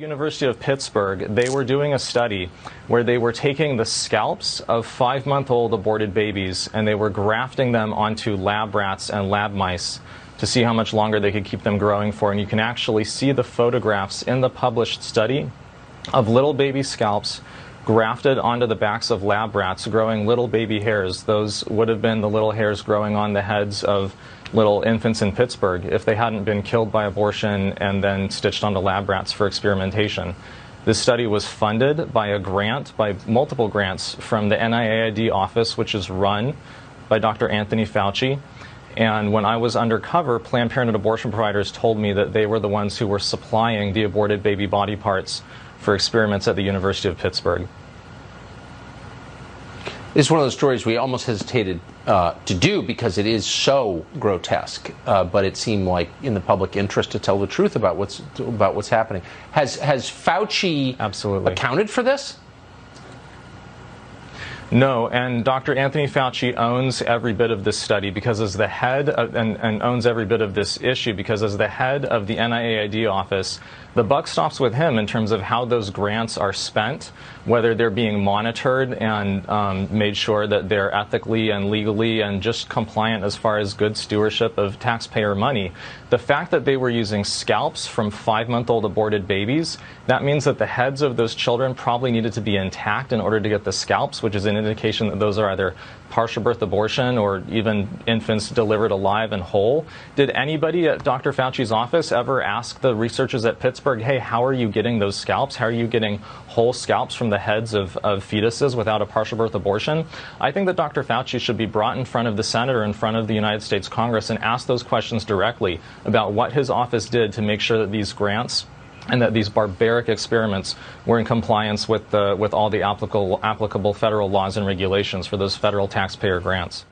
University of Pittsburgh, they were doing a study where they were taking the scalps of 5-month-old aborted babies and they were grafting them onto lab rats and lab mice to see how much longer they could keep them growing for. And you can actually see the photographs in the published study of little baby scalps grafted onto the backs of lab rats, growing little baby hairs. Those would have been the little hairs growing on the heads of little infants in Pittsburgh if they hadn't been killed by abortion and then stitched onto lab rats for experimentation. This study was funded by a grant, by multiple grants from the NIAID office, which is run by Dr. Anthony Fauci. And when I was undercover, Planned Parenthood abortion providers told me that they were the ones who were supplying the aborted baby body parts for experiments at the University of Pittsburgh. It's one of those stories we almost hesitated to do because it is so grotesque, but it seemed like in the public interest to tell the truth about what's happening. Has Fauci Absolutely accounted for this? No, and Dr. Anthony Fauci owns every bit of this study because as the head of, and owns every bit of this issue because as the head of the NIAID office, the buck stops with him in terms of how those grants are spent, whether they're being monitored and made sure that they're ethically and legally and just compliant as far as good stewardship of taxpayer money. The fact that they were using scalps from 5-month-old aborted babies, that means that the heads of those children probably needed to be intact in order to get the scalps, which is an indication that those are either partial birth abortion or even infants delivered alive and whole. Did anybody at Dr. Fauci's office ever ask the researchers at Pittsburgh, hey, how are you getting those scalps? How are you getting whole scalps from the heads of fetuses without a partial birth abortion? I think that Dr. Fauci should be brought in front of the Senate or in front of the United States Congress and ask those questions directly about what his office did to make sure that these grants and that these barbaric experiments were in compliance with all the applicable federal laws and regulations for those federal taxpayer grants.